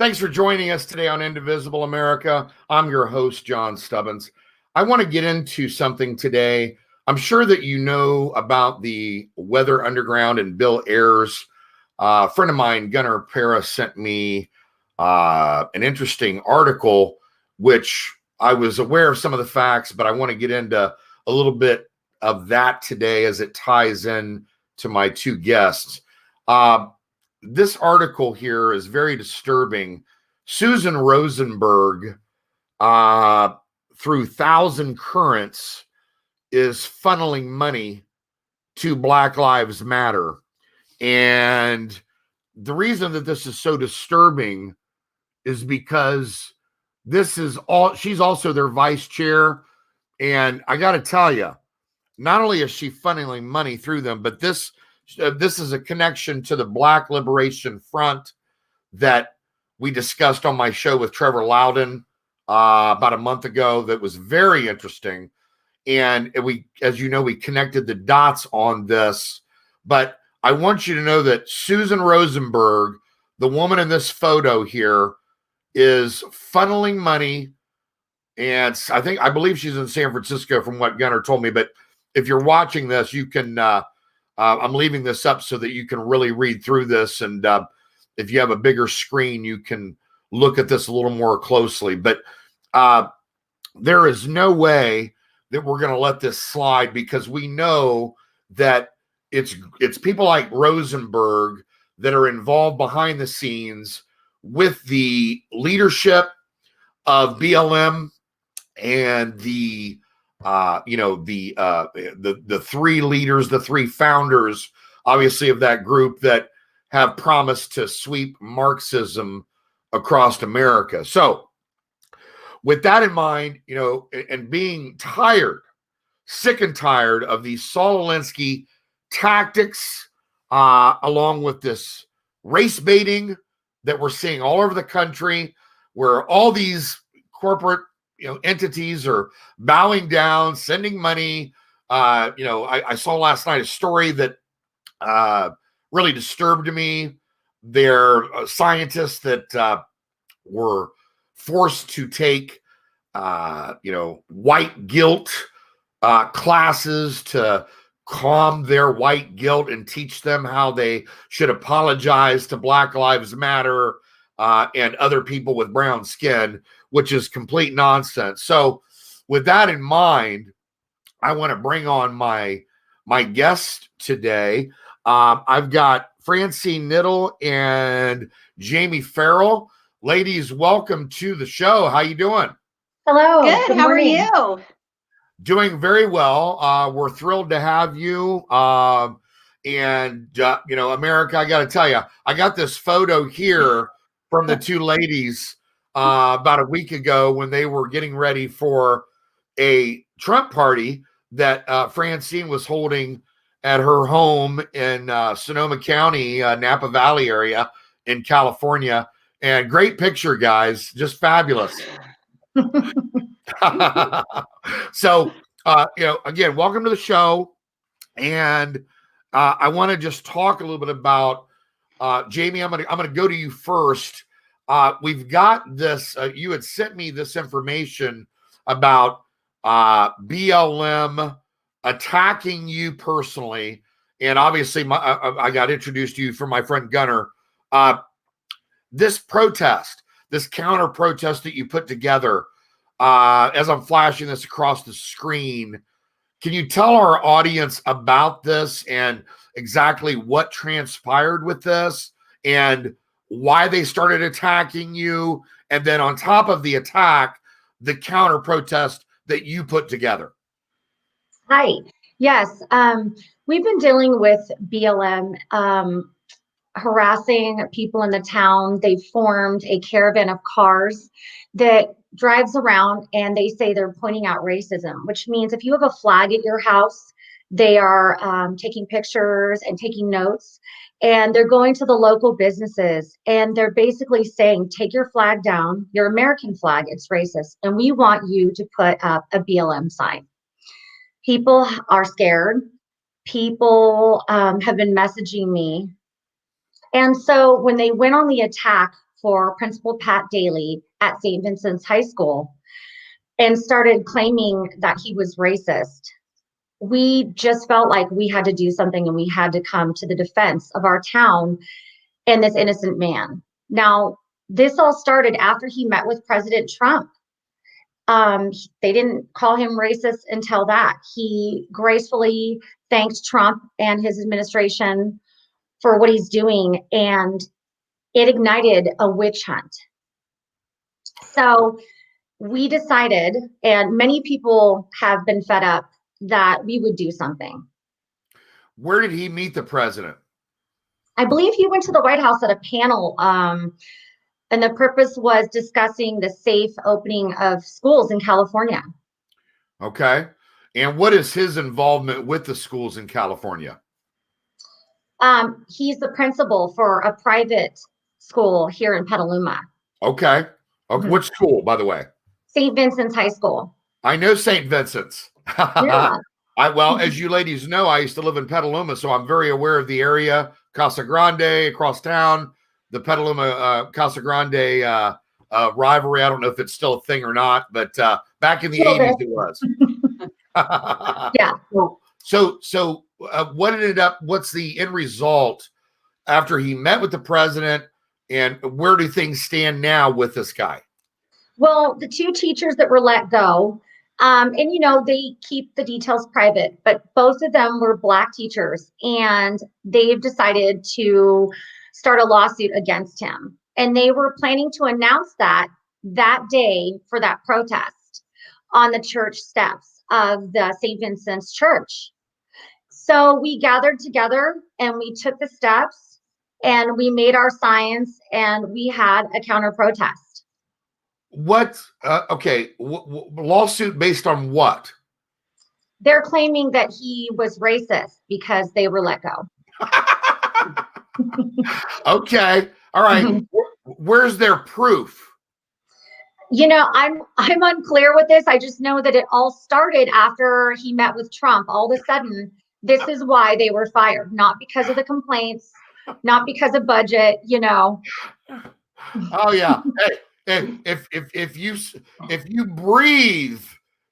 Thanks for joining us today on Indivisible America. I'm your host, John Stubbins. I want to get into something today. I'm sure that you know about the Weather Underground and Bill Ayers. A friend of mine, Gunnar Para, sent me an interesting article, which I was aware of some of the facts, but I want to get into a little bit of that today as it ties in to my two guests. This article here is very disturbing. Susan Rosenberg, through Thousand Currents, is funneling money to Black Lives Matter. And the reason that this is so disturbing is because she's also their vice chair. And I got to tell you, not only is she funneling money through them, but this is a connection to the Black Liberation Front that we discussed on my show with Trevor Loudon about a month ago. That was very interesting. And we, as you know, we connected the dots on this. But I want you to know that Susan Rosenberg, the woman in this photo here, is funneling money. And I believe she's in San Francisco from what Gunnar told me. But if you're watching this, you can... I'm leaving this up so that you can really read through this. And if you have a bigger screen, you can look at this a little more closely. But there is no way that we're going to let this slide, because we know that it's people like Rosenberg that are involved behind the scenes with the leadership of BLM and the three leaders, the three founders, obviously, of that group that have promised to sweep Marxism across America. So with that in mind, and being sick and tired of these Saul Alinsky tactics, along with this race baiting that we're seeing all over the country, where all these corporate entities are bowing down, sending money. I saw last night a story that really disturbed me. They're scientists that were forced to take, white guilt classes to calm their white guilt and teach them how they should apologize to Black Lives Matter and other people with brown skin, which is complete nonsense. So with that in mind, I want to bring on my guest today. I've got Francine Knittel and Jamie Farrell. Ladies, welcome to the show. How you doing? Hello. Good. How are you? Doing very well. We're thrilled to have you. America, I got to tell you, I got this photo here from the two ladies about a week ago when they were getting ready for a Trump party that Francine was holding at her home in Sonoma County, Napa Valley area in California. And great picture, guys. Just fabulous. So, again, welcome to the show. And I want to just talk a little bit about Jamie. I'm gonna go to you first. We've got this. You had sent me this information about BLM attacking you personally, and obviously, I got introduced to you from my friend Gunnar. This protest, this counter protest that you put together, as I'm flashing this across the screen, can you tell our audience about this and exactly what transpired with this and why they started attacking you? And then on top of the attack, the counter protest that you put together. Hi. Yes. We've been dealing with BLM harassing people in the town. They've formed a caravan of cars that drives around, and they say they're pointing out racism, which means if you have a flag at your house, they are taking pictures and taking notes, and they're going to the local businesses, and they're basically saying, take your flag down, your American flag, it's racist, and we want you to put up a BLM sign. People are scared. People have been messaging me. And so when they went on the attack for Principal Pat Daly at St. Vincent's High School and started claiming that he was racist, we just felt like we had to do something and we had to come to the defense of our town and this innocent man. Now, this all started after he met with President Trump. They didn't call him racist until that. He gracefully thanked Trump and his administration for what he's doing, and it ignited a witch hunt. So we decided, and many people have been fed up, that we would do something. Where did he meet the president? I believe he went to the White House at a panel, and the purpose was discussing the safe opening of schools in California. Okay. And what is his involvement with the schools in California? He's the principal for a private school here in Petaluma. Okay. Okay. Which school, by the way? St. Vincent's High School. I know St. Vincent's. Yeah. Well, as you ladies know, I used to live in Petaluma, so I'm very aware of the area. Casa Grande, across town, the Petaluma Casa Grande rivalry. I don't know if it's still a thing or not, but back in the 80s it was. Yeah. So what's the end result after he met with the president, and where do things stand now with this guy? Well, the two teachers that were let go, and they keep the details private, but both of them were Black teachers, and they've decided to start a lawsuit against him. And they were planning to announce that day for that protest on the church steps of the St. Vincent's Church. So we gathered together and we took the steps and we made our signs and we had a counter protest. What? Okay. Lawsuit based on what? They're claiming that he was racist because they were let go. Okay. All right. Where's their proof? I'm unclear with this. I just know that it all started after he met with Trump. All of a sudden, this is why they were fired, not because of the complaints, not because of budget, Oh yeah. Hey, if you breathe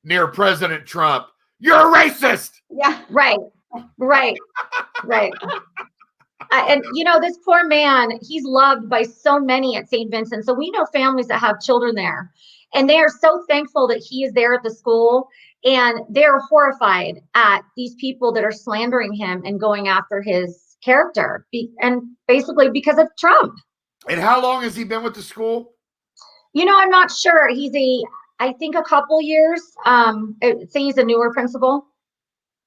near President Trump, you're a racist. Yeah. Right. And this poor man, he's loved by so many at St. Vincent. So we know families that have children there, and they are so thankful that he is there at the school, and they're horrified at these people that are slandering him and going after his character, and basically because of Trump. And how long has he been with the school? I'm not sure. I think a couple years. I'd say he's a newer principal.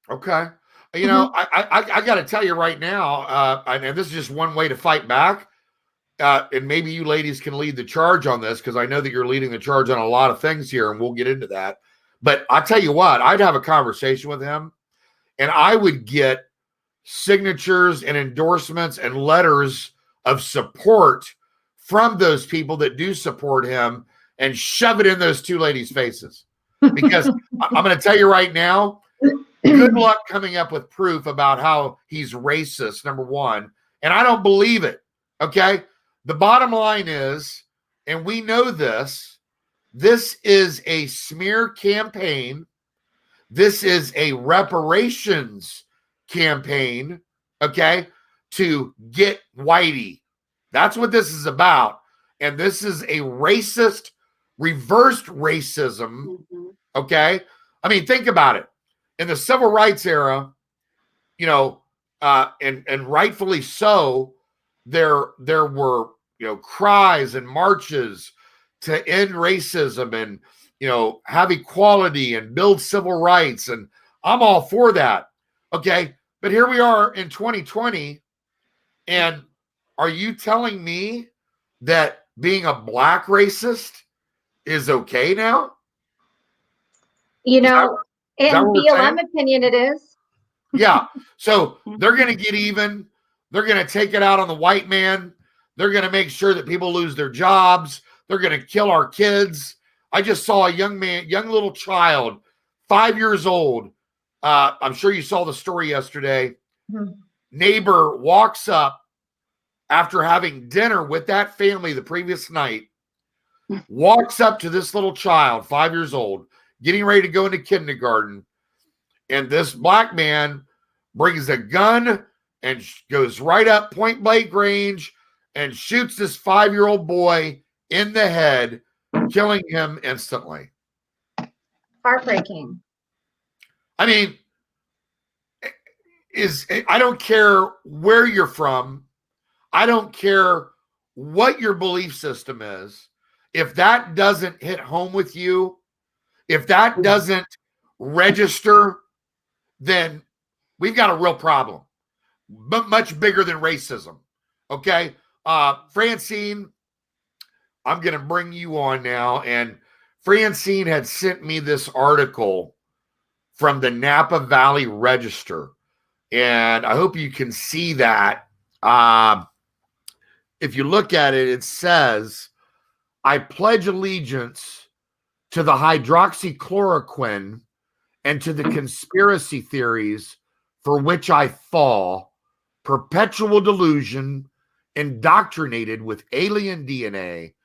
Okay. I got to tell you right now, and this is just one way to fight back. And maybe you ladies can lead the charge on this, because I know that you're leading the charge on a lot of things here, and we'll get into that. But I tell you what, I'd have a conversation with him, and I would get signatures and endorsements and letters of support from those people that do support him, and shove it in those two ladies' faces. Because I'm going to tell you right now, good luck coming up with proof about how he's racist, number one. And I don't believe it. Okay. The bottom line is, and we know this is a smear campaign. This is a reparations campaign. Okay. To get Whitey. That's what this is about. And this is a racist, reversed racism. Okay. I mean, think about it. In the civil rights era, and rightfully so, there were, cries and marches to end racism and, have equality and build civil rights. And I'm all for that. Okay. But here we are in 2020. And are you telling me that being a Black racist is okay now? In BLM opinion, it is. Yeah. So they're going to get even. They're going to take it out on the white man. They're going to make sure that people lose their jobs. They're going to kill our kids. I just saw a young little child, 5 years old. I'm sure you saw the story yesterday. Neighbor walks up after having dinner with that family the previous night, walks up to this little child, 5 years old, getting ready to go into kindergarten. And this black man brings a gun and goes right up point blank range and shoots this 5-year-old boy in the head, killing him instantly. Heartbreaking. I mean, I don't care where you're from. I don't care what your belief system is. If that doesn't hit home with you, if that doesn't register, then we've got a real problem, but much bigger than racism. Okay. Francine, I'm going to bring you on now. And Francine had sent me this article from the Napa Valley Register. And I hope you can see that. If you look at it, it says, I pledge allegiance to the hydroxychloroquine and to the conspiracy theories for which I fall, perpetual delusion, indoctrinated with alien DNA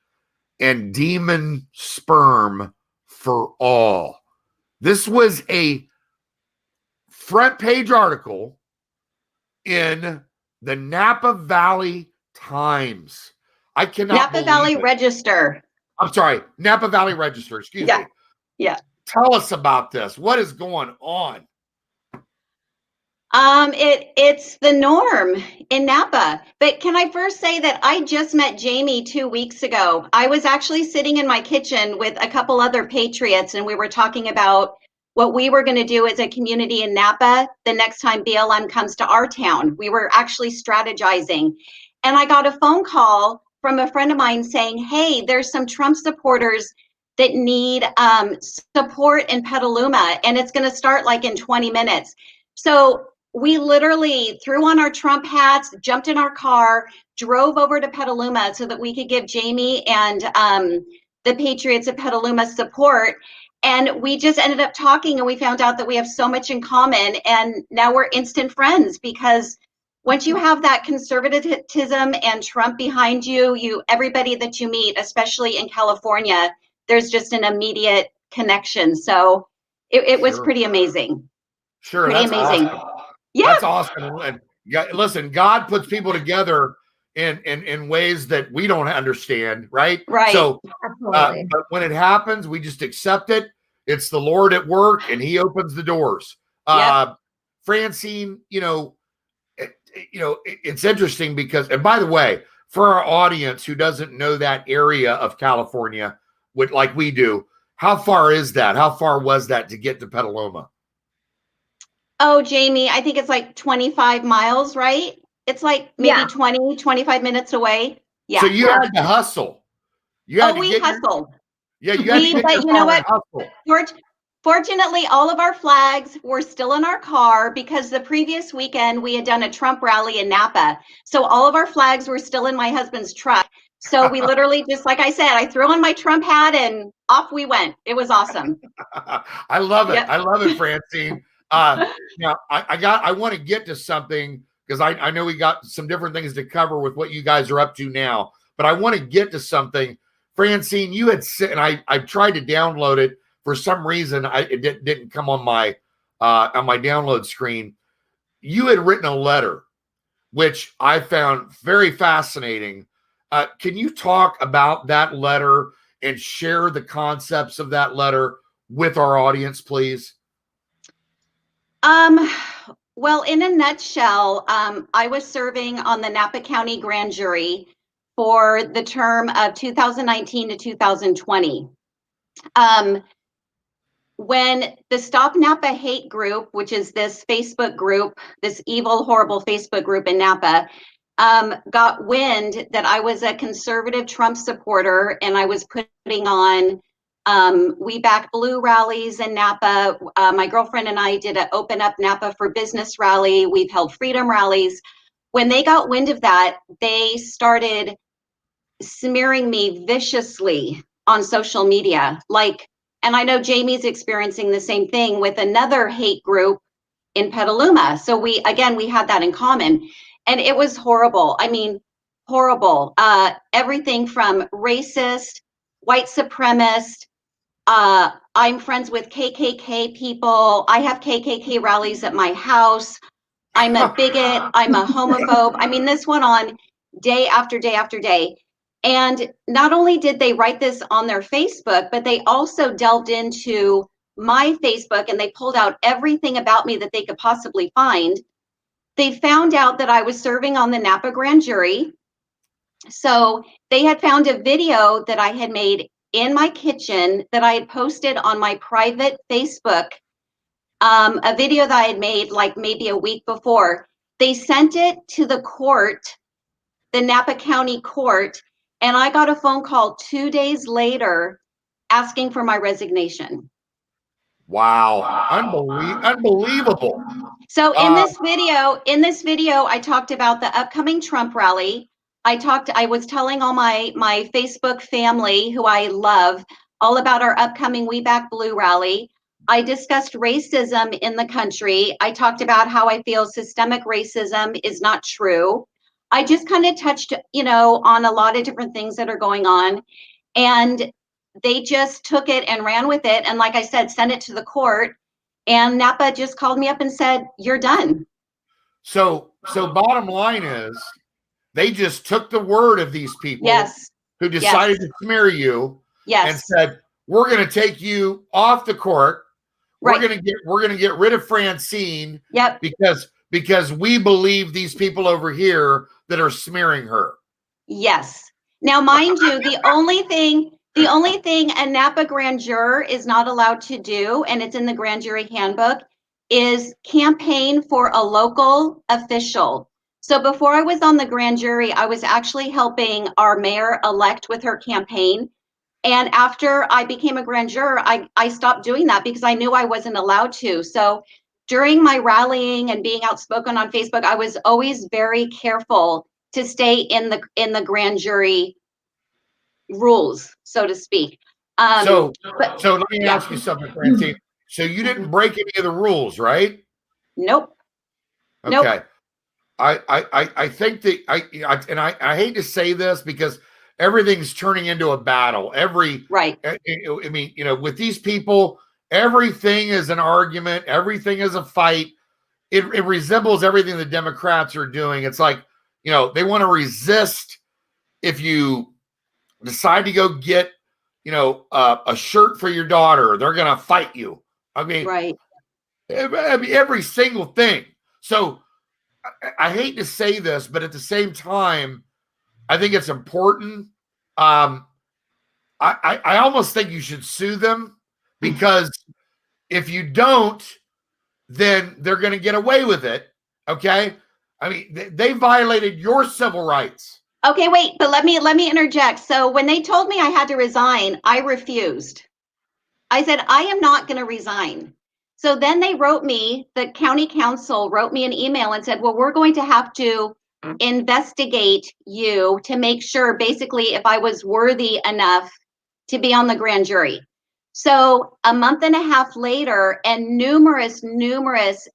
and demon sperm for all. This was a front page article in the Napa Valley Times. I cannot Napa Valley it. Register. I'm sorry, Napa Valley Register, excuse me. Yeah. Tell us about this. What is going on? It's the norm in Napa. But can I first say that I just met Jamie 2 weeks ago. I was actually sitting in my kitchen with a couple other patriots, and we were talking about what we were going to do as a community in Napa the next time BLM comes to our town. We were actually strategizing. And I got a phone call from a friend of mine saying, hey, there's some Trump supporters that need support in Petaluma, and it's going to start like in 20 minutes. So we literally threw on our Trump hats, jumped in our car, drove over to Petaluma so that we could give Jamie and the Patriots of Petaluma support. And we just ended up talking, and we found out that we have so much in common, and now we're instant friends, because once you have that conservatism and Trump behind you, everybody that you meet, especially in California, there's just an immediate connection. So it was pretty amazing. Sure, pretty that's amazing. Awesome. Yeah, that's awesome. And listen, God puts people together in ways that we don't understand, right? Right. So, but when it happens, we just accept it. It's the Lord at work, and He opens the doors. Yep. Francine, it's interesting because, and by the way, for our audience who doesn't know that area of California, like we do, how far is that? How far was that to get to Petaluma? Oh, Jamie, I think it's like 25 miles, right? It's like maybe 20, 25 minutes away. Yeah. So you had to hustle. We hustled. You had to get but your you know what? hustle. Fortunately, all of our flags were still in our car because the previous weekend we had done a Trump rally in Napa. So all of our flags were still in my husband's truck. So we literally, just like I said, I threw on my Trump hat and off we went. It was awesome. I love it. Yep. I love it, Francine. Now I want to get to something, because I know we got some different things to cover with what you guys are up to now, but I want to get to something. Francine, you had said, and I tried to download it. For some reason, it didn't come on my download screen. You had written a letter, which I found very fascinating. Can you talk about that letter and share the concepts of that letter with our audience, please? Well, in a nutshell, I was serving on the Napa County Grand Jury for the term of 2019 to 2020. When the Stop Napa Hate group, which is this Facebook group, this evil, horrible Facebook group in Napa, got wind that I was a conservative Trump supporter and I was putting on We Back Blue rallies in Napa. My girlfriend and I did an Open Up Napa for Business rally. We've held freedom rallies. When they got wind of that, they started smearing me viciously on social media. And I know Jamie's experiencing the same thing with another hate group in Petaluma. So we had that in common. And it was horrible. I mean, horrible. Everything from racist, white supremacist. I'm friends with KKK people. I have KKK rallies at my house. I'm a bigot. I'm a homophobe. I mean, this went on day after day after day. And not only did they write this on their Facebook, but they also delved into my Facebook and they pulled out everything about me that they could possibly find. They found out that I was serving on the Napa grand jury. So they had found a video that I had made in my kitchen that I had posted on my private Facebook, a video that I had made like maybe a week before. They sent it to the court, the Napa County court, and I got a phone call 2 days later asking for my resignation. Wow. Unbelievable. So in this video, I talked about the upcoming Trump rally. I was telling all my Facebook family who I love all about our upcoming We Back Blue rally. I discussed racism in the country. I talked about how I feel systemic racism is not true. I just kind of touched, on a lot of different things that are going on. And they just took it and ran with it. And like I said, sent it to the court. And Napa just called me up and said, "You're done." So bottom line is they just took the word of these people who decided to smear you and said, "We're going to take you off the court. We're going to get rid of Francine because we believe these people over here that are smearing her." Yes. Now, mind you, the only thing a Napa grand juror is not allowed to do, and it's in the grand jury handbook, is campaign for a local official. So before I was on the grand jury, I was actually helping our mayor-elect with her campaign. And after I became a grand juror, I stopped doing that because I knew I wasn't allowed to. So during my rallying and being outspoken on Facebook, I was always very careful to stay in the grand jury rules, so to speak. So let me ask you something, Francine. So you didn't break any of the rules, right? Nope. Okay. Nope. I think that I hate to say this because everything's turning into a battle. I mean, with these people, everything is an argument. Everything is a fight. It resembles everything the Democrats are doing. It's like, they want to resist. If you decide to go get, a shirt for your daughter, they're going to fight you. I mean, every single thing. So I hate to say this, but at the same time, I think it's important. I almost think you should sue them because if you don't, then they're going to get away with it. Okay. I mean, they violated your civil rights. Okay, wait, but let me interject. So when they told me I had to resign, I refused. I said, I am not going to resign. So then the county council wrote me an email and said, well, we're going to have to investigate you to make sure basically if I was worthy enough to be on the grand jury. So a month and a half later, and numerous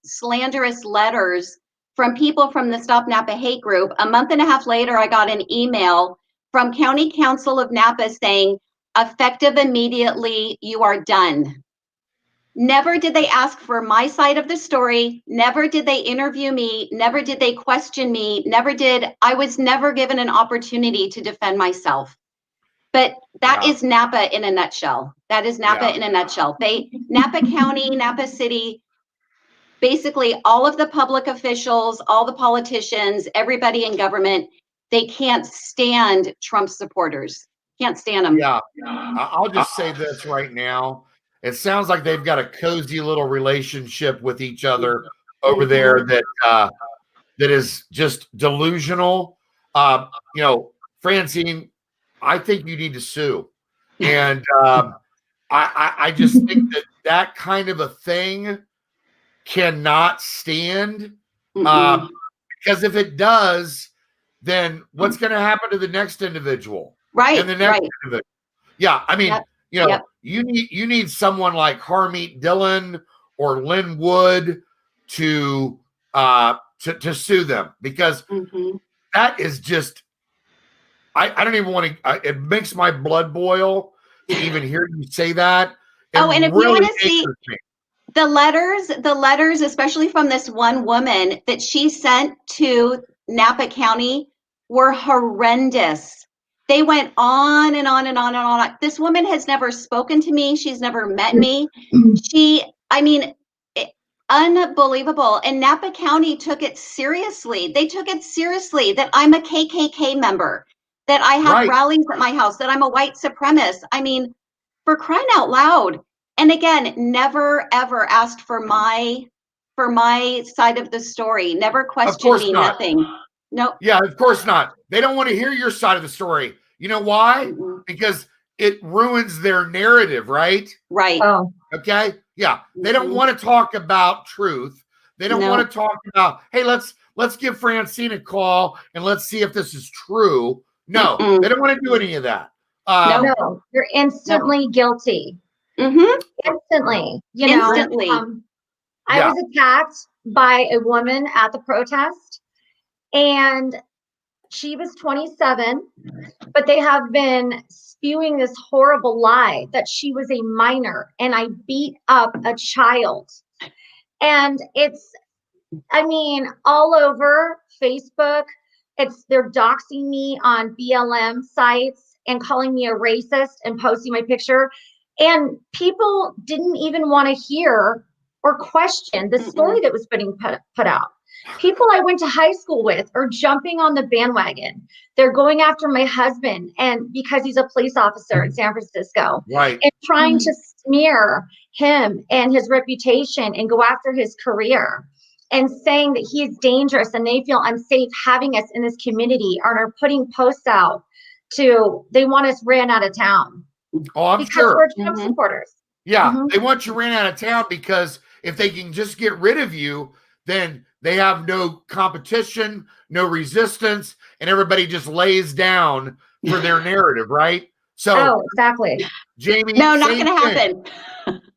slanderous letters from people from the Stop Napa Hate group, a month and a half later, I got an email from County Council of Napa saying, effective immediately, you are done. Never did they ask for my side of the story. Never did they interview me. Never did they question me. I was never given an opportunity to defend myself. But that is Napa in a nutshell. That is Napa in a nutshell. Napa County, Napa City, basically all of the public officials, all the politicians, everybody in government, they can't stand Trump supporters. Can't stand them. Yeah. I'll just say this right now. It sounds like they've got a cozy little relationship with each other over there that is just delusional. Francine, I think you need to sue. And I just think that kind of a thing cannot stand. Because if it does, then what's going to happen to the next individual? Right. And the next individual. Yeah. I mean, you need someone like Harmeet Dillon or Lynn Wood to sue them because that is just I don't even want to. It makes my blood boil to even hear you say that. It Oh, and if you really want to see angers me. the letters, especially from this one woman that she sent to Napa County, were horrendous. They went on and on and on and on. This woman has never spoken to me. She's never met me. I mean, unbelievable. And Napa County took it seriously. They took it seriously that I'm a KKK member, that I have Right. rallies at my house, that I'm a white supremacist. I mean, for crying out loud. And again, never ever asked for my side of the story. Never questioned me. not. Nothing. Nope. Yeah, of course not. They don't want to hear your side of the story. You know why? Mm-mm. Because it ruins their narrative, right? Right. Oh, Okay. Yeah. They don't want to talk about truth. They don't want to talk about, hey, let's give Francine a call and let's see if this is true. No, they don't want to do any of that. no, you're instantly guilty. Mm-hmm. Instantly, you know. Instantly. I was attacked by a woman at the protest, and she was 27, but they have been spewing this horrible lie that she was a minor and I beat up a child. And it's, I mean, all over Facebook. They're doxing me on BLM sites and calling me a racist and posting my picture. And people didn't even want to hear or question the story that was being put out. People I went to high school with are jumping on the bandwagon. They're going after my husband, and because he's a police officer in San Francisco, right, and trying to smear him and his reputation and go after his career, and saying that he is dangerous and they feel unsafe having us in this community, and are putting posts out they want us ran out of town. Oh, I'm because sure. We're Trump supporters. Yeah, they want you ran out of town because if they can just get rid of you, then they have no competition, no resistance, and everybody just lays down for their narrative, right? So, exactly. Jamie, no, not going to happen.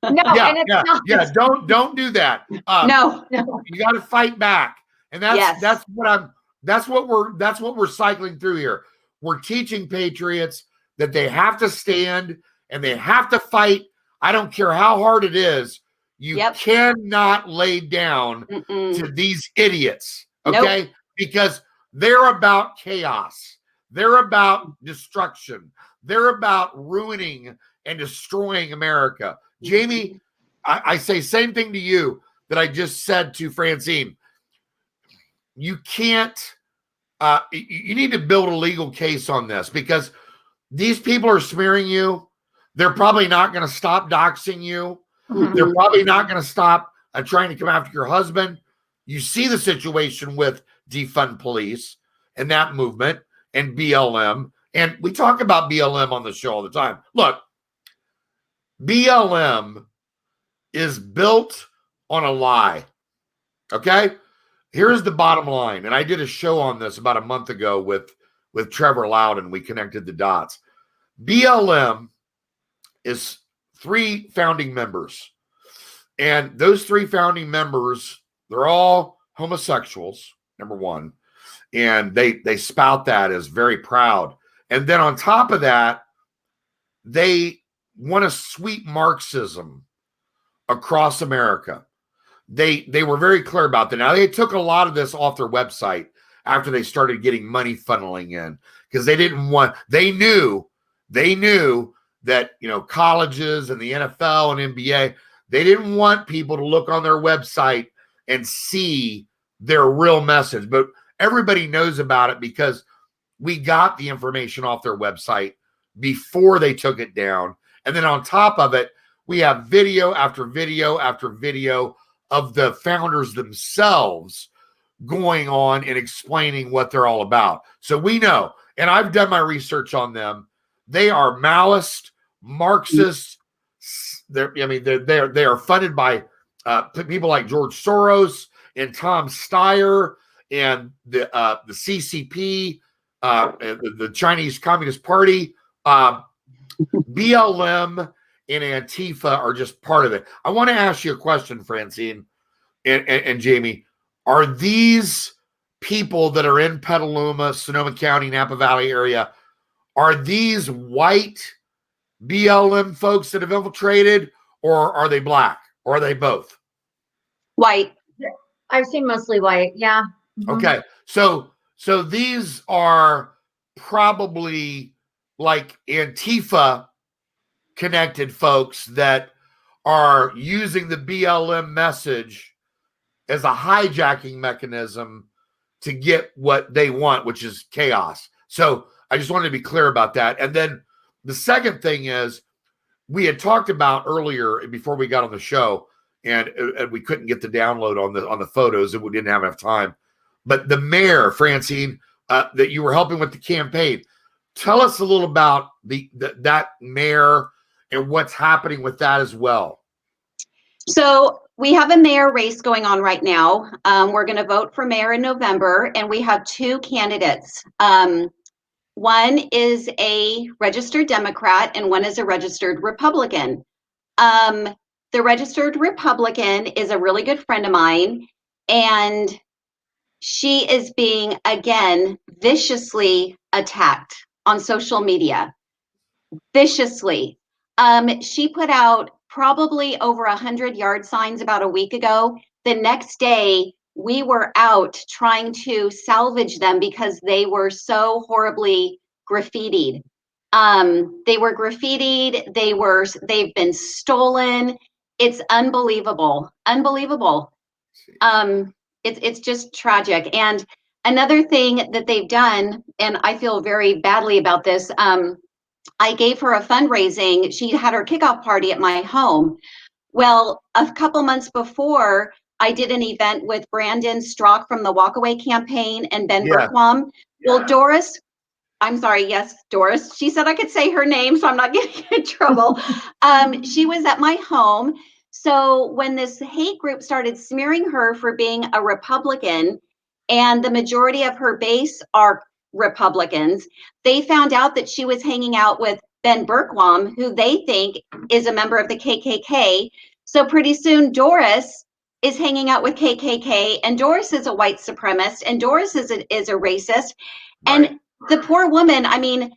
No, and it's not. Yeah, don't do that. No, you got to fight back, and that's what we're cycling through here. We're teaching patriots that they have to stand and they have to fight. I don't care how hard it is. You cannot lay down to these idiots, okay? Because they're about chaos. They're about destruction. They're about ruining and destroying America. Jamie, I say same thing to you that I just said to Francine. You can't, you need to build a legal case on this because these people are smearing you. They're probably not going to stop doxing you. They're probably not going to stop trying to come after your husband. You see the situation with defund police and that movement and BLM. And we talk about BLM on the show all the time. Look, BLM is built on a lie. Okay? Here's the bottom line. And I did a show on this about a month ago with Trevor Loudon. We connected the dots. BLM is 3 founding members. And those 3 founding members, they're all homosexuals, number one. And they spout that as very proud. And then on top of that, they want to sweep Marxism across America. They were very clear about that. Now, they took a lot of this off their website after they started getting money funneling in because they knew that, colleges and the NFL and NBA, they didn't want people to look on their website and see their real message. But everybody knows about it because we got the information off their website before they took it down. And then on top of it, we have video after video after video of the founders themselves going on and explaining what they're all about. So we know, and I've done my research on them. They are Maoist, Marxist. They are funded by people like George Soros and Tom Steyer and the CCP, the Chinese Communist Party. BLM and Antifa are just part of it. I want to ask you a question, Francine and Jamie. Are these people that are in Petaluma, Sonoma County, Napa Valley area, are these white BLM folks that have infiltrated, or are they black, or are they both? White. I've seen mostly white. Yeah. Okay. So these are probably like Antifa connected folks that are using the BLM message as a hijacking mechanism to get what they want, which is chaos. So I just wanted to be clear about that. And then the second thing is, we had talked about earlier before we got on the show, and we couldn't get the download on the photos, and we didn't have enough time. But the mayor, Francine, that you were helping with the campaign, tell us a little about that mayor and what's happening with that as well. So we have a mayor race going on right now. We're going to vote for mayor in November, and we have two candidates. One is a registered Democrat, and one is a registered Republican. The registered Republican is a really good friend of mine, and she is being, again, viciously attacked on social media. Viciously. She put out probably over 100 yard signs about a week ago. The next day, we were out trying to salvage them because they were so horribly graffitied. They were graffitied. They've been stolen. It's unbelievable. Unbelievable. It's just tragic. And another thing that they've done, and I feel very badly about this, I gave her a fundraising. She had her kickoff party at my home. Well, a couple months before, I did an event with Brandon Strock from the Walkaway campaign and Ben Berkwam. Well, Doris, I'm sorry, yes, Doris. She said I could say her name, so I'm not getting in trouble. She was at my home. So when this hate group started smearing her for being a Republican, and the majority of her base are Republicans, they found out that she was hanging out with Ben Berkwam, who they think is a member of the KKK. So pretty soon Doris is hanging out with KKK, and Doris is a white supremacist, and Doris is a racist. Right. And the poor woman, I mean,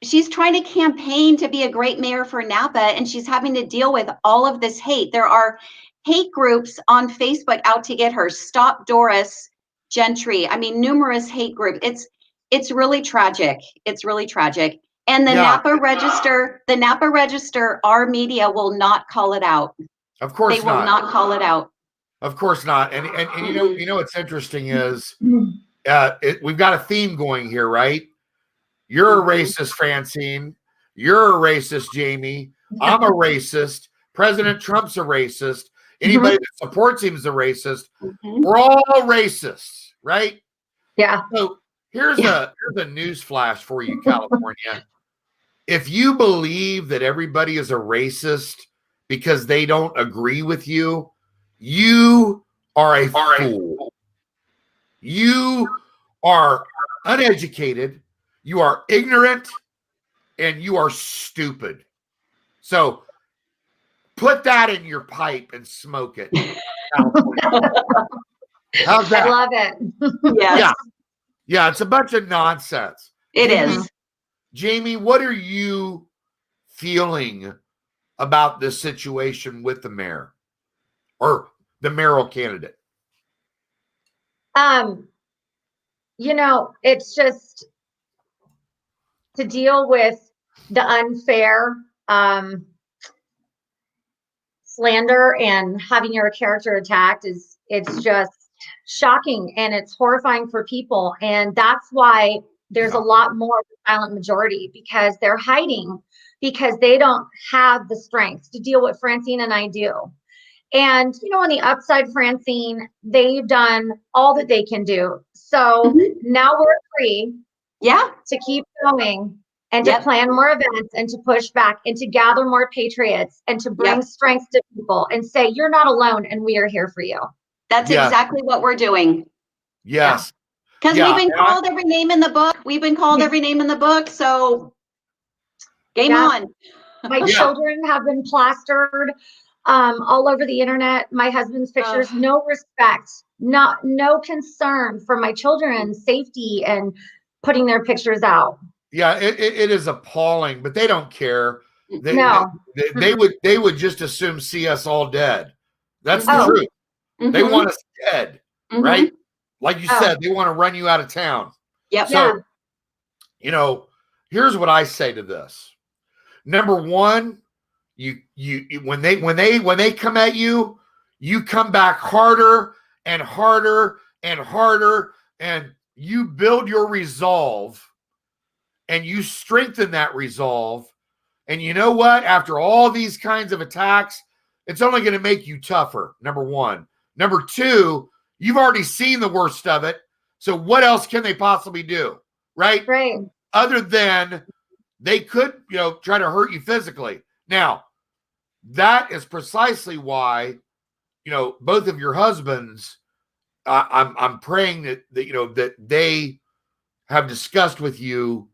she's trying to campaign to be a great mayor for Napa, and she's having to deal with all of this hate. There are hate groups on Facebook out to get her. Stop Doris Gentry. I mean, numerous hate groups. It's really tragic. It's really tragic. And the Napa Register, our media will not call it out. Of course they will not call it out. Of course not. And you know what's interesting is we've got a theme going here, right? You're a racist, Francine. You're a racist, Jamie. I'm a racist. President Trump's a racist. Anybody that supports him is a racist. We're all racists, right? Yeah. So here's a news flash for you, California. If you believe that everybody is a racist because they don't agree with you, you are a fool. You are uneducated, you are ignorant, and you are stupid. So put that in your pipe and smoke it. How's that? I love it. Yes. Yeah, it's a bunch of nonsense. It is. Jamie, what are you feeling about this situation with the mayor or the mayoral candidate? You know, it's just to deal with the unfair slander and having your character attacked it's just shocking, and it's horrifying for people. And that's why there's a lot more of the silent majority, because they're hiding, because they don't have the strength to deal with what Francine and I do. And, you know, on the upside, Francine, they've done all that they can do. So now we're free to keep going and to plan more events and to push back and to gather more patriots and to bring strength to people and say, you're not alone and we are here for you. That's exactly what we're doing. Yes. Because we've been called every name in the book. We've been called every name in the book. So game on. My children have been plastered all over the internet. My husband's pictures, no respect, no concern for my children's safety and putting their pictures out. Yeah, it is appalling, but they don't care. They, No. they would just assume see us all dead. That's the Oh. truth. They Mhm. want us dead, Mhm. right? Like you Oh. said, they want to run you out of town. Yep. So, you know, here's what I say to this. Number one, you when they come at you, you come back harder and harder and harder, and you build your resolve and you strengthen that resolve. And you know what? After all these kinds of attacks, it's only going to make you tougher. Number one. Number two, you've already seen the worst of it. So what else can they possibly do? Right? Right. Other than they could, try to hurt you physically. Now, that is precisely why, both of your husbands, I'm praying that that they have discussed with you,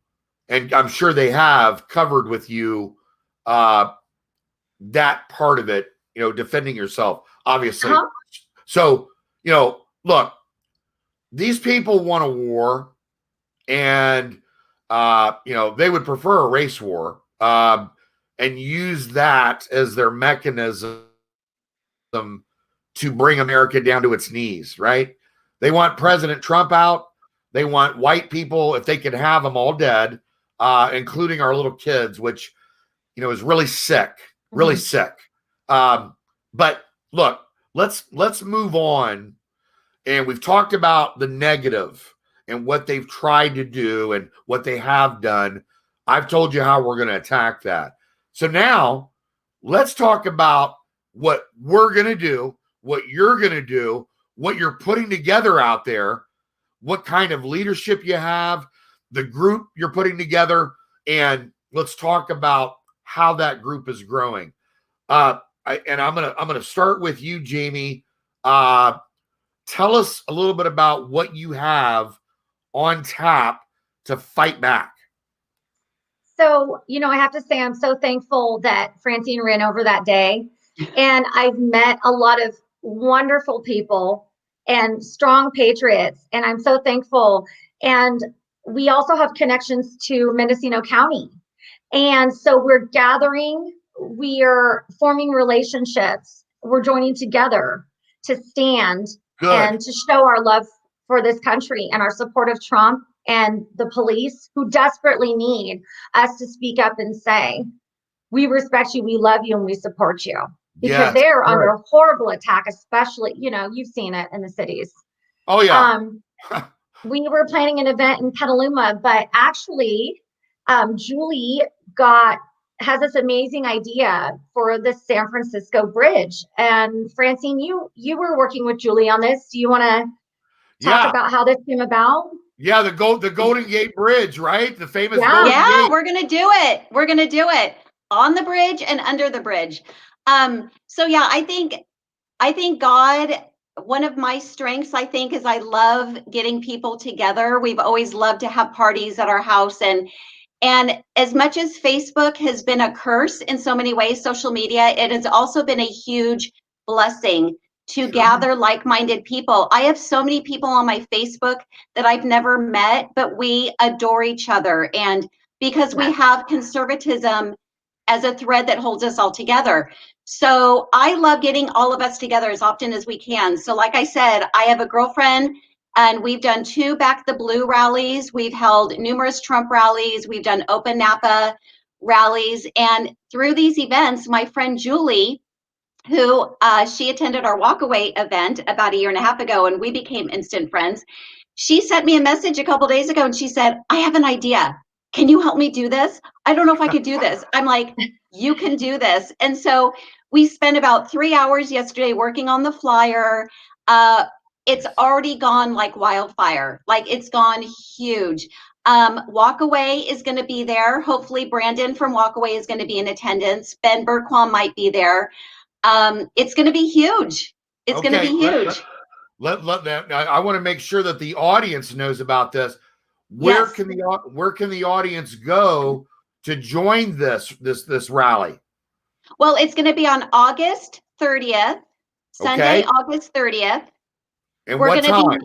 and I'm sure they have covered with you that part of it, defending yourself, obviously. Uh-huh. So, look, these people want a war, and they would prefer a race war, and use that as their mechanism to bring America down to its knees, right? They want President Trump out. They want white people, if they can have them, all dead, including our little kids, which, is really sick, really sick. But look, let's move on. And we've talked about the negative and what they've tried to do and what they have done. I've told you how we're going to attack that. So now let's talk about what we're going to do, what you're going to do, what you're putting together out there, what kind of leadership you have, the group you're putting together, and let's talk about how that group is growing. I'm gonna start with you, Jamie. Tell us a little bit about what you have on tap to fight back. So, I have to say, I'm so thankful that Francine ran over that day. And I've met a lot of wonderful people and strong patriots. And I'm so thankful. And we also have connections to Mendocino County. And so we're gathering, we are forming relationships, we're joining together to stand and to show our love for this country and our support of Trump and the police, who desperately need us to speak up and say, we respect you, we love you, and we support you. Because they're under horrible attack, especially, you've seen it in the cities. Oh, yeah. We were planning an event in Petaluma, but actually, Julie has this amazing idea for the San Francisco Bridge. And Francine, you were working with Julie on this. Do you want to talk about how this came about? Yeah, the Golden Gate Bridge, right? The famous Golden Gate. Yeah, we're gonna do it. We're gonna do it on the bridge and under the bridge. So yeah, I think God, one of my strengths, I think, is I love getting people together. We've always loved to have parties at our house, and as much as Facebook has been a curse in so many ways, social media, it has also been a huge blessing to gather like-minded people. I have so many people on my Facebook that I've never met, but we adore each other. And because we have conservatism as a thread that holds us all together. So I love getting all of us together as often as we can. So like I said, I have a girlfriend, and we've done 2 Back the Blue rallies. We've held numerous Trump rallies. We've done open Napa rallies. And through these events, my friend Julie, who she attended our walkaway event about a year and a half ago, and we became instant friends. She sent me a message a couple days ago, and she said, I have an idea. Can you help me do this? I don't know if I could do this. I'm like, you can do this. And so we spent about 3 hours yesterday working on the flyer. It's already gone like wildfire. Like, it's gone huge. Walkaway is going to be there. Hopefully Brandon from Walkaway is going to be in attendance. Ben Berquam might be there. It's going to be huge. It's going to be huge. I want to make sure that the audience knows about this. Where can the audience go to join this rally? Well, it's going to be on August 30th, Sunday, August 30th. And what time?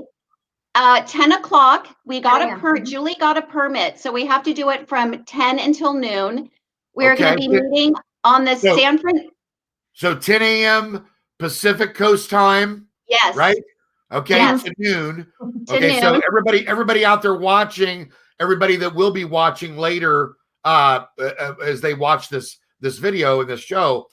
10 o'clock. We got 10 a a.m. Julie got a permit, so we have to do it from 10 until noon. We're going to Okay. be meeting on the So- San Fran. So 10 a.m. Pacific Coast time, Yes. right? Okay, Yes. to noon. To Okay, so noon. everybody out there watching, everybody that will be watching later, as they watch this video and this show.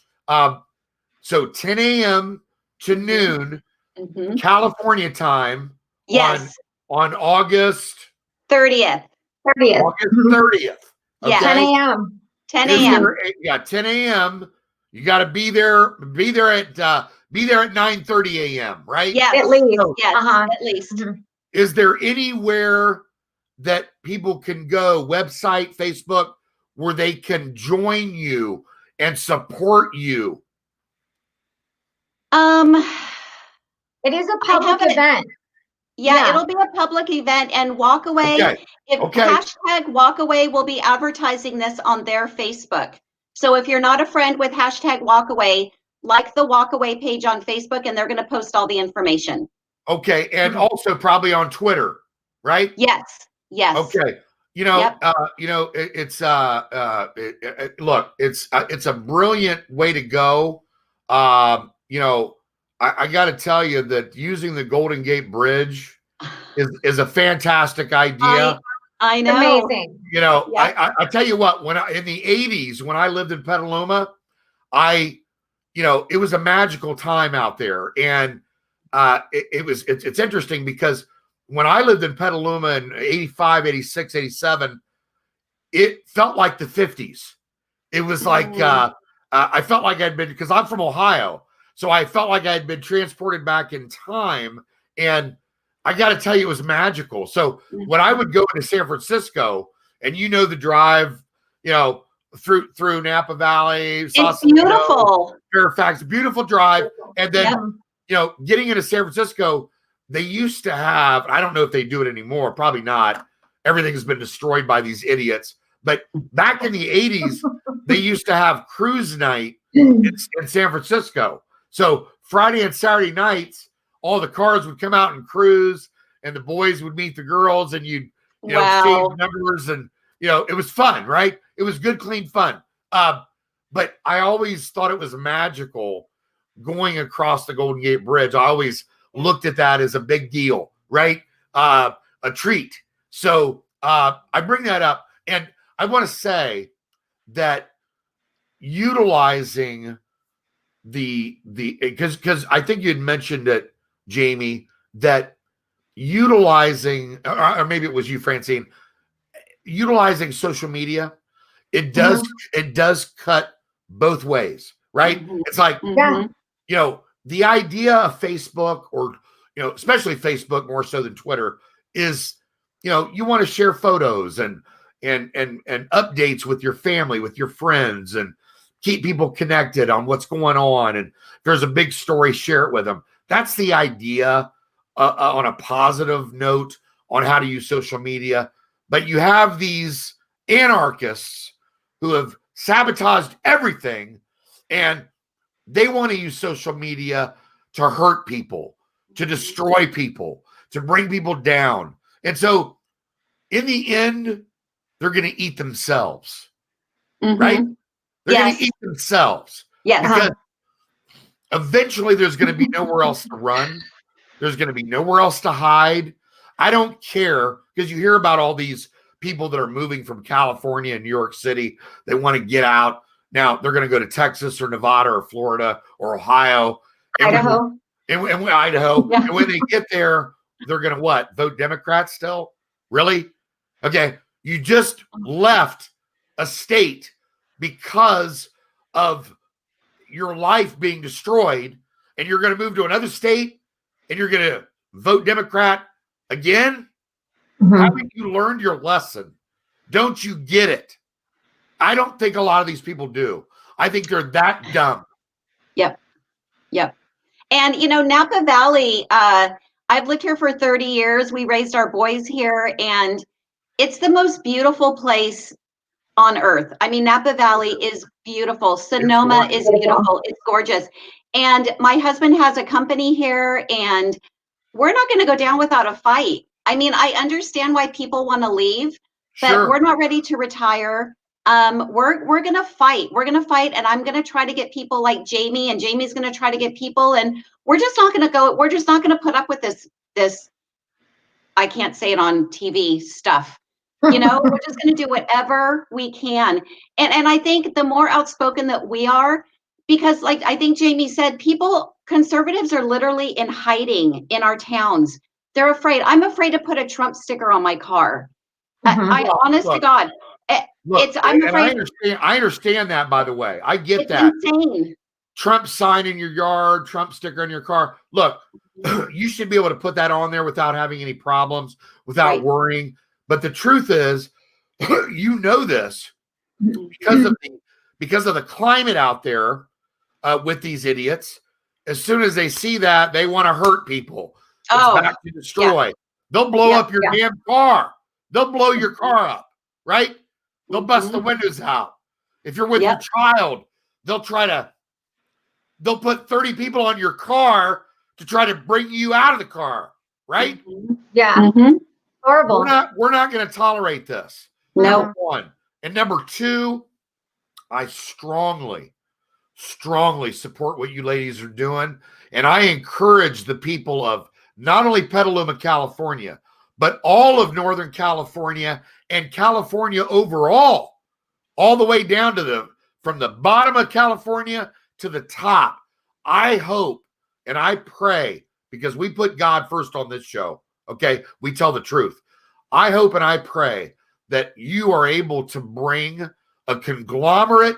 So 10 a.m. to noon, Mhm. California time. Yes. On August 30th. 30th. August 30th. Yes. Okay. 10 a.m. 10 Is a.m. there 10 a.m. You got to be there at 9:30 a.m. Right? Yes. At least. So- Yes. Uh-huh. At least. Mhm. Is there anywhere that people can go, website, Facebook, where they can join you and support you? It is a I public haven't- event. Yeah, Yeah. it'll be a public event, and Walk Away. Okay. If Okay. hashtag Walk Away will be advertising this on their Facebook. So if you're not a friend with hashtag Walk Away, like the Walk Away page on Facebook, and they're going to post all the information. Okay, and Mhm. also probably on Twitter, right? Yes. Yes. Okay. Yep. Look, it's a brilliant way to go. I got to tell you that using the Golden Gate Bridge is a fantastic idea. I It's know. amazing. Yep. Yep. I tell you what, in the 80s, when I lived in Petaluma, it was a magical time out there. And it's interesting because when I lived in Petaluma in 85, 86, 87, it felt like the 50s. It was like, I felt like I'd been, because I'm from Ohio. So I felt like I had been transported back in time. And I got to tell you, it was magical. So when I would go into San Francisco, and the drive, through Napa Valley, It's beautiful. Fairfax, beautiful drive. And then, Yep. Getting into San Francisco, they used to have, I don't know if they do it anymore, probably not. Everything has been destroyed by these idiots. But back in the 80s, they used to have cruise night in San Francisco. So Friday and Saturday nights, all the cars would come out and cruise, and the boys would meet the girls, and you'd exchange numbers, and it was fun, right? It was good, clean fun. But I always thought it was magical going across the Golden Gate Bridge. I always looked at that as a big deal, right? A treat. So I bring that up, and I want to say that utilizing because I think you'd mentioned it, Jamie, that utilizing, or maybe it was you, Francine, utilizing social media, it does cut both ways, right? Mhm. It's like, Mhm. the idea of Facebook, or especially Facebook more so than Twitter, is you want to share photos and updates with your family, with your friends, and keep people connected on what's going on. And if there's a big story, share it with them. That's the idea on a positive note on how to use social media. But you have these anarchists who have sabotaged everything, and they want to use social media to hurt people, to destroy people, to bring people down. And so in the end, they're going to eat themselves, right? They're going to eat themselves. Yes. Because eventually there's going to be nowhere else to run. There's going to be nowhere else to hide. I don't care, because you hear about all these people that are moving from California and New York City. They want to get out. Now they're going to go to Texas or Nevada or Florida or Ohio. Idaho. Idaho. Yeah. And when they get there, they're going to what? Vote Democrat still? Really? Okay. You just left a state because of your life being destroyed, and you're going to move to another state, and you're going to vote Democrat again? Haven't you learned your lesson? Don't you get it? I don't think a lot of these people do. I think they're that dumb. Yep. And Napa Valley, I've lived here for 30 years. We raised our boys here, and it's the most beautiful place on earth. I mean, Napa Valley is beautiful. Sonoma is beautiful. It's gorgeous. And my husband has a company here, and we're not going to go down without a fight. I mean, I understand why people want to leave, but Sure. we're not ready to retire. We're gonna fight. We're gonna fight, and I'm gonna try to get people like Jamie, and Jamie's gonna try to get people, and we're just not gonna go. We're just not gonna put up with this. I can't say it on TV stuff. You know, we're just gonna do whatever we can, and I think the more outspoken that we are, because like I think Jamie said, conservatives are literally in hiding in our towns. They're afraid. I'm afraid to put a Trump sticker on my car. I honest to God, I'm afraid. I understand that, by the way. I get It's that. insane. Trump sign in your yard, Trump sticker in your car. Look, you should be able to put that on there without having any problems, without worrying. But the truth is, you know this because of the climate out there with these idiots. As soon as they see that, they want to hurt people. It's back to destroy. They'll blow up your damn car. They'll blow your car up, right? They'll bust the windows out. If you're with your child, they'll put 30 people on your car to try to bring you out of the car, right? Yeah. Horrible. We're not going to tolerate this. No. Number one. And number two, I strongly support what you ladies are doing. And I encourage the people of not only Petaluma, California, but all of Northern California and California overall, all the way down to from the bottom of California to the top. I hope and I pray, because we put God first on this show. Okay. We tell the truth. I hope and I pray that you are able to bring a conglomerate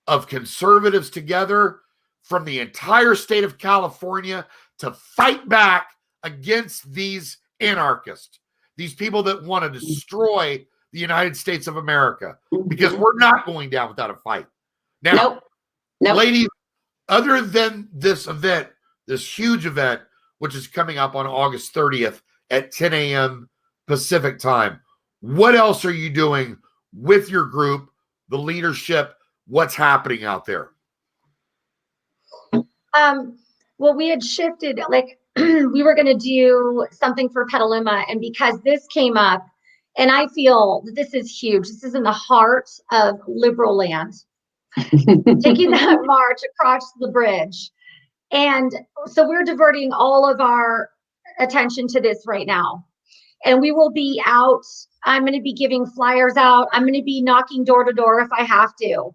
of conservatives together from the entire state of California to fight back against these anarchists, these people that want to destroy the United States of America, because we're not going down without a fight. Now, ladies, other than this event, this huge event, which is coming up on August 30th at 10 a.m. Pacific time, what else are you doing with your group, the leadership? What's happening out there? Well, we had shifted, like we were going to do something for Petaluma, and because this came up, and I feel that this is huge. This is in the heart of liberal land. Taking that march across the bridge. And so we're diverting all of our attention to this right now. And we will be out. I'm going to be giving flyers out. I'm going to be knocking door to door if I have to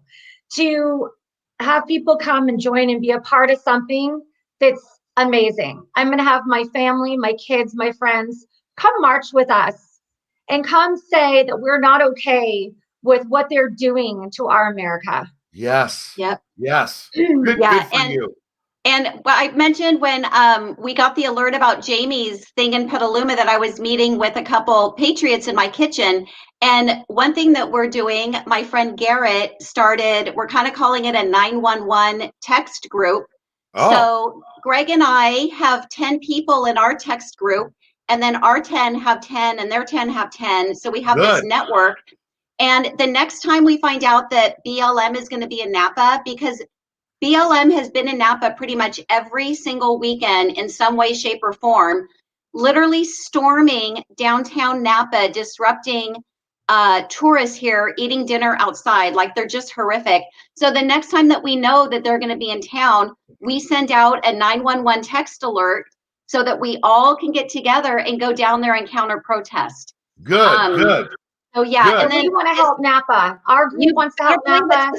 have people come and join and be a part of something that's amazing. I'm going to have my family, my kids, my friends come march with us and come say that we're not okay with what they're doing to our America. Yes. Yep. Yes. Good for you. And I mentioned when we got the alert about Jamie's thing in Petaluma that I was meeting with a couple patriots in my kitchen. And one thing that we're doing, my friend Garrett started, we're kind of calling it a 911 text group. So Greg and I have 10 people in our text group, and then our 10 have 10 and their 10 have 10. So we have this network. And the next time we find out that BLM is going to be in Napa, because BLM has been in Napa pretty much every single weekend in some way, shape, or form, literally storming downtown Napa, disrupting tourists here, eating dinner outside. Like, they're just horrific. So the next time that we know that they're going to be in town, we send out a 911 text alert so that we all can get together and go down there and counter protest. Good. So yeah, and then we want to help Napa. Our group wants to help Napa.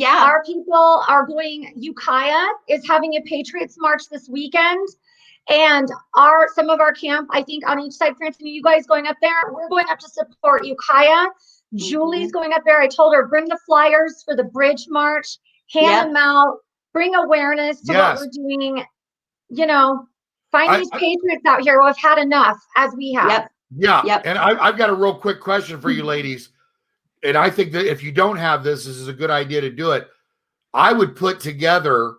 Our people are going. Ukiah is having a Patriots March this weekend, and some of our camp, I think on each side. Francine, are you guys going up there? We're going up to support Ukiah. Julie's going up there. I told her, bring the flyers for the Bridge March, hand them out, bring awareness to what we're doing. You know. Find these patriots out here who have had enough, as we have. And I've got a real quick question for you ladies. And I think that if you don't have this is a good idea to do it. I would put together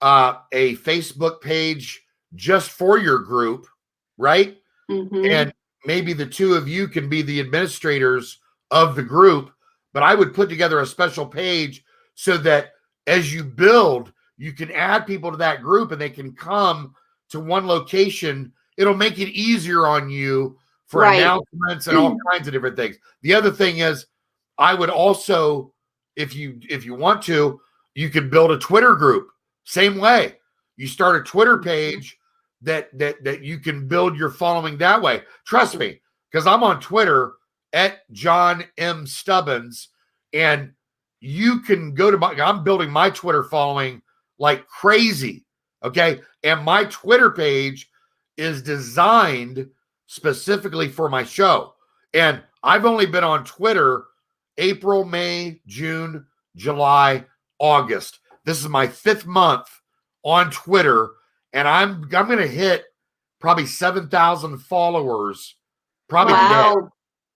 a Facebook page just for your group, right? And maybe the two of you can be the administrators of the group. But I would put together a special page so that as you build, you can add people to that group and they can come to one location, it'll make it easier on you for Right. announcements and all kinds of different things. The other thing is, I would also, if you want to, you can build a Twitter group. Same way. You start a Twitter page that you can build your following that way. Trust me, because I'm on Twitter at John M. Stubbins, and you can go to I'm building my Twitter following like crazy. Okay. And my Twitter page is designed specifically for my show. And I've only been on Twitter April, May, June, July, August. This is my 5th month on Twitter, and I'm going to hit probably 7,000 followers probably today.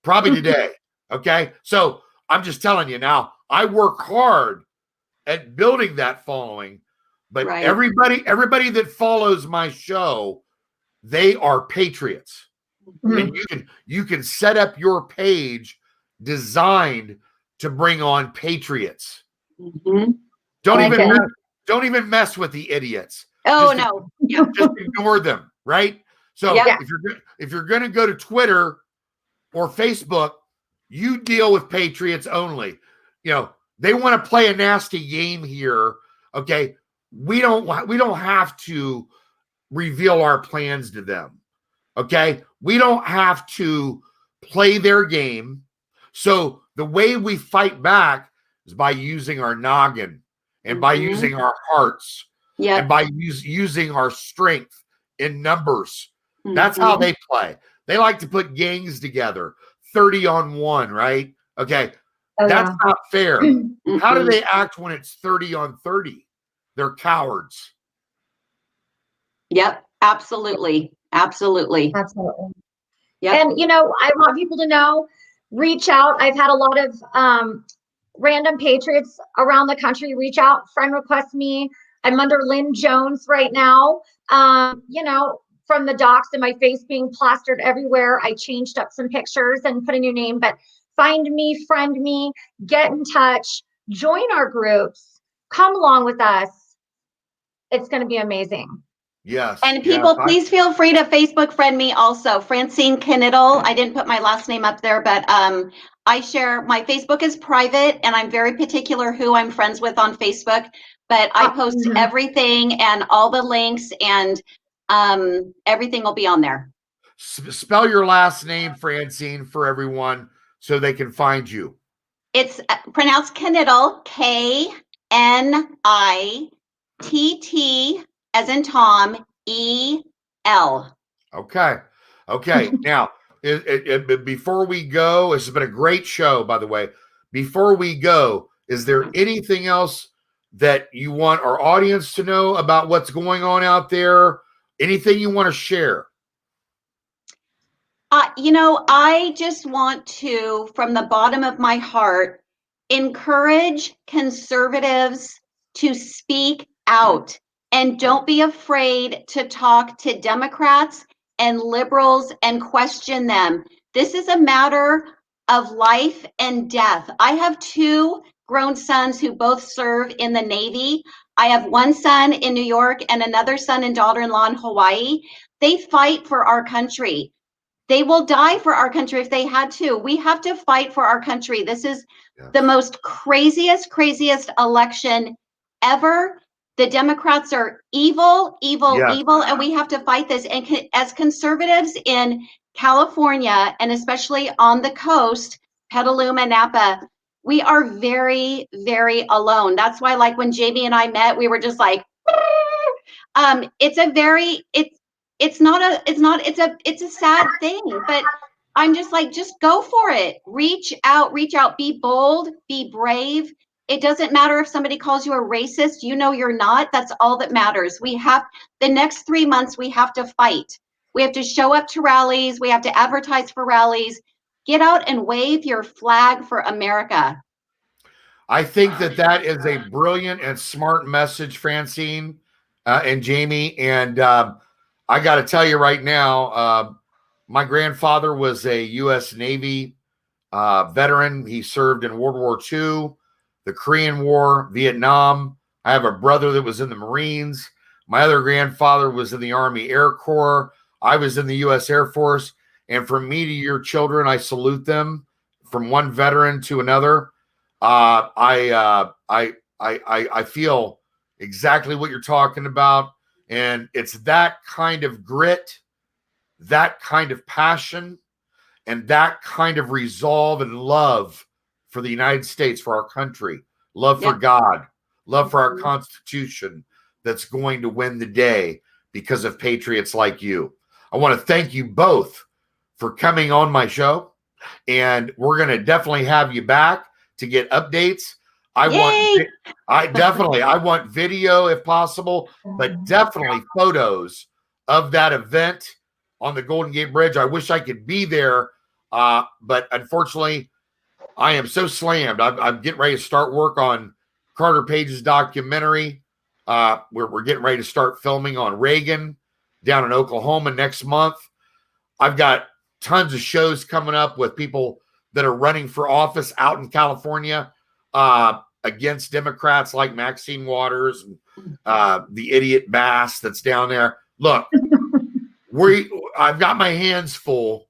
Probably today. Okay. So I'm just telling you now, I work hard at building that following, but everybody that follows my show, they are patriots. And you can set up your page designed to bring on patriots. Don't even mess with the idiots. Just ignore them, right? So if you're going to go to Twitter or Facebook, you deal with patriots only. You know, they want to play a nasty game here. Okay, we don't have to reveal our plans to them. Okay, we don't have to play their game. So the way we fight back is by using our noggin and by using our hearts and by using our strength in numbers. That's how they play. They like to put gangs together, 30 on 1, right? Okay, that's not fair. How do they act when it's 30 on 30? They're cowards. Yep, absolutely. Absolutely. Yep. And, you know, I want people to know, reach out. I've had a lot of random patriots around the country reach out, friend request me. I'm under Lynn Jones right now. You know, from the docs and my face being plastered everywhere, I changed up some pictures and put a new name, but find me, friend me, get in touch, join our groups, come along with us. It's going to be amazing. Yes. And people, please feel free to Facebook friend me also. Francine Knittel. I didn't put my last name up there, but I share, my Facebook is private and I'm very particular who I'm friends with on Facebook, but I post everything and all the links and everything will be on there. Spell your last name, Francine, for everyone so they can find you. It's pronounced Knittel, K-N-I-T-T as in Tom, E-L. Okay. Now, before we go, this has been a great show, by the way. Before we go, is there anything else that you want our audience to know about what's going on out there? Anything you want to share? You know, I just want to, from the bottom of my heart, encourage conservatives to speak out and don't be afraid to talk to Democrats and liberals and question them. This is a matter of life and death. I have 2 grown sons who both serve in the Navy. I have one son in New York and another son and daughter-in-law in Hawaii. They fight for our country. They will die for our country if they had to. We have to fight for our country. This is the most craziest election ever. The Democrats are evil, and we have to fight this. And as conservatives in California, and especially on the coast, Petaluma, Napa, we are very, very alone. That's why, like, when Jamie and I met, we were just like, it's a sad thing, but I'm just like, just go for it. Reach out, be bold, be brave. It doesn't matter if somebody calls you a racist, you know you're not. That's all that matters. We have the next 3 months, we have to fight. We have to show up to rallies. We have to advertise for rallies. Get out and wave your flag for America. I think that is a brilliant and smart message, Francine and Jamie. And I got to tell you right now, my grandfather was a U.S. Navy veteran. He served in World War II, the Korean War, Vietnam. I have a brother that was in the Marines. My other grandfather was in the Army Air Corps. I was in the U.S. Air Force. And from me to your children, I salute them from one veteran to another. I feel exactly what you're talking about. And it's that kind of grit, that kind of passion, and that kind of resolve and love for the United States, for our country, love for God, love for our Constitution, that's going to win the day because of patriots like you. I want to thank you both for coming on my show, and we're going to definitely have you back to get updates. I want video if possible, but definitely photos of that event on the Golden Gate Bridge. I wish I could be there, but unfortunately, I am so slammed. I'm getting ready to start work on Carter Page's documentary. We're getting ready to start filming on Reagan down in Oklahoma next month. I've got tons of shows coming up with people that are running for office out in California against Democrats like Maxine Waters and the idiot Bass that's down there. Look, I've got my hands full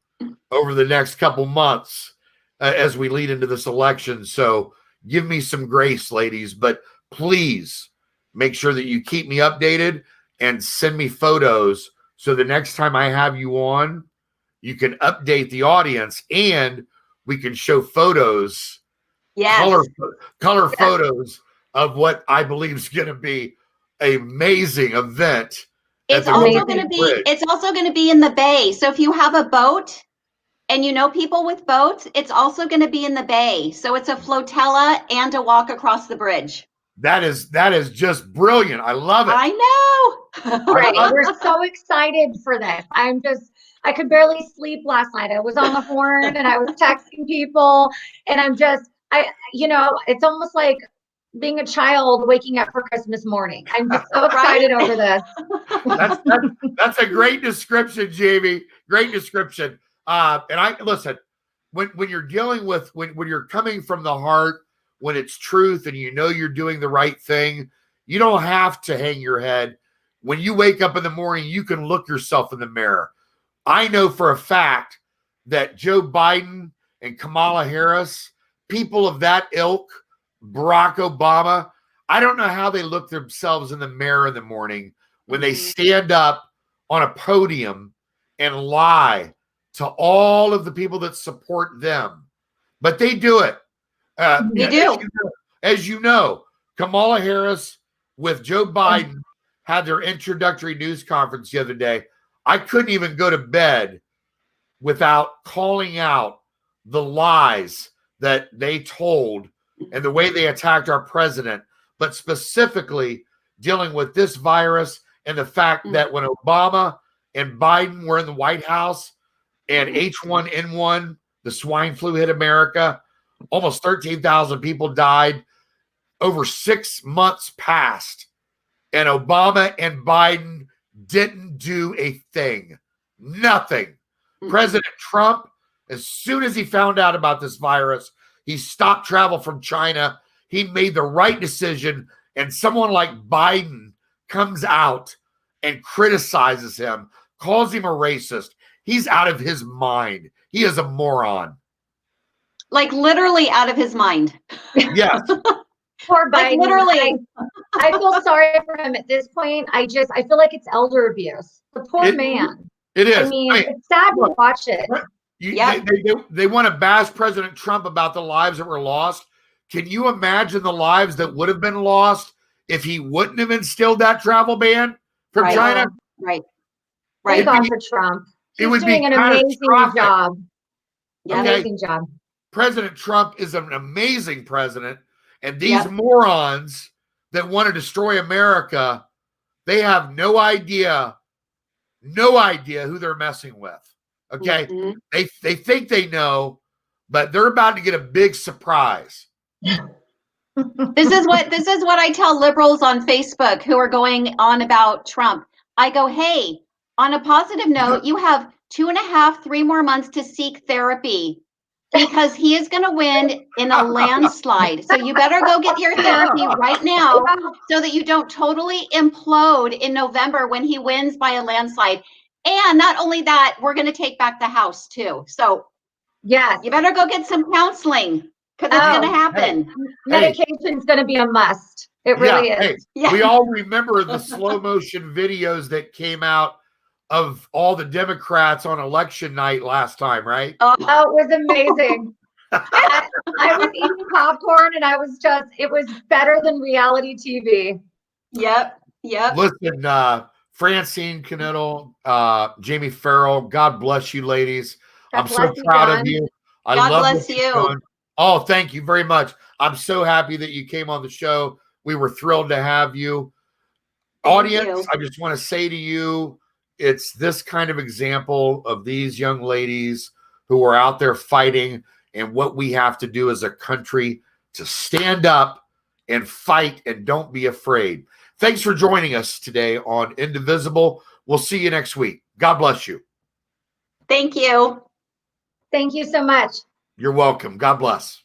over the next couple months as we lead into this election. So give me some grace, ladies, but please make sure that you keep me updated and send me photos so the next time I have you on, you can update the audience and we can show photos, color photos of what I believe is going to be an amazing event. It's also going to be in the bay. So if you have a boat and you know people with boats, it's also going to be in the bay. So it's a flotilla and a walk across the bridge. That is just brilliant. I love it. I know. Right. We're so excited for this. I could barely sleep last night. I was on the horn and I was texting people, and it's almost like being a child waking up for Christmas morning. I'm just so excited over this. That's a great description, Jamie. Great description. And listen, when you're dealing with, when you're coming from the heart, when it's truth and you know you're doing the right thing, you don't have to hang your head. When you wake up in the morning, you can look yourself in the mirror. I know for a fact that Joe Biden and Kamala Harris, people of that ilk, Barack Obama, I don't know how they look themselves in the mirror in the morning when they stand up on a podium and lie to all of the people that support them. But they do it. They do. As you know, Kamala Harris with Joe Biden had their introductory news conference the other day. I couldn't even go to bed without calling out the lies that they told and the way they attacked our president, but specifically dealing with this virus and the fact that when Obama and Biden were in the White House and H1N1, the swine flu, hit America, almost 13,000 people died. Over 6 months passed, and Obama and Biden didn't do a thing. Nothing. President Trump, as soon as he found out about this virus, he stopped travel from China. He made the right decision, and someone like Biden comes out and criticizes him, calls him a racist. He's out of his mind. He is a moron. Like literally out of his mind. Yes. Poor Biden. Like literally. I feel sorry for him at this point. I feel like it's elder abuse. The poor man. It is. I mean, it's sad to watch it. They want to bash President Trump about the lives that were lost. Can you imagine the lives that would have been lost if he wouldn't have instilled that travel ban from China? Right. Thank God for Trump. He's doing an amazing job. Yeah. Amazing job. President Trump is an amazing president, and these morons that want to destroy America, they have no idea who they're messing with. Okay. They think they know, but they're about to get a big surprise. This is what I tell liberals on Facebook who are going on about Trump. I go, hey, on a positive note, you have 2.5, 3 more months to seek therapy. because he is going to win in a landslide. So you better go get your therapy right now so that you don't totally implode in November when he wins by a landslide. And not only that, we're going to take back the house too. So yes, you better go get some counseling because it's going to happen. Medication's going to be a must. It really is. Hey, we all remember the slow motion videos that came out of all the Democrats on election night last time, right? Oh, it was amazing. I was eating popcorn and it was better than reality TV. Yep. Listen, Francine, Knittel, Jamie Farrell, God bless you, ladies. I'm so proud of you. I God love bless what you're you. doing. Oh, thank you very much. I'm so happy that you came on the show. We were thrilled to have you. Audience, I just want to say to you, it's this kind of example of these young ladies who are out there fighting and what we have to do as a country to stand up and fight and don't be afraid. Thanks for joining us today on Indivisible. We'll see you next week. God bless you. Thank you. Thank you so much. You're welcome. God bless.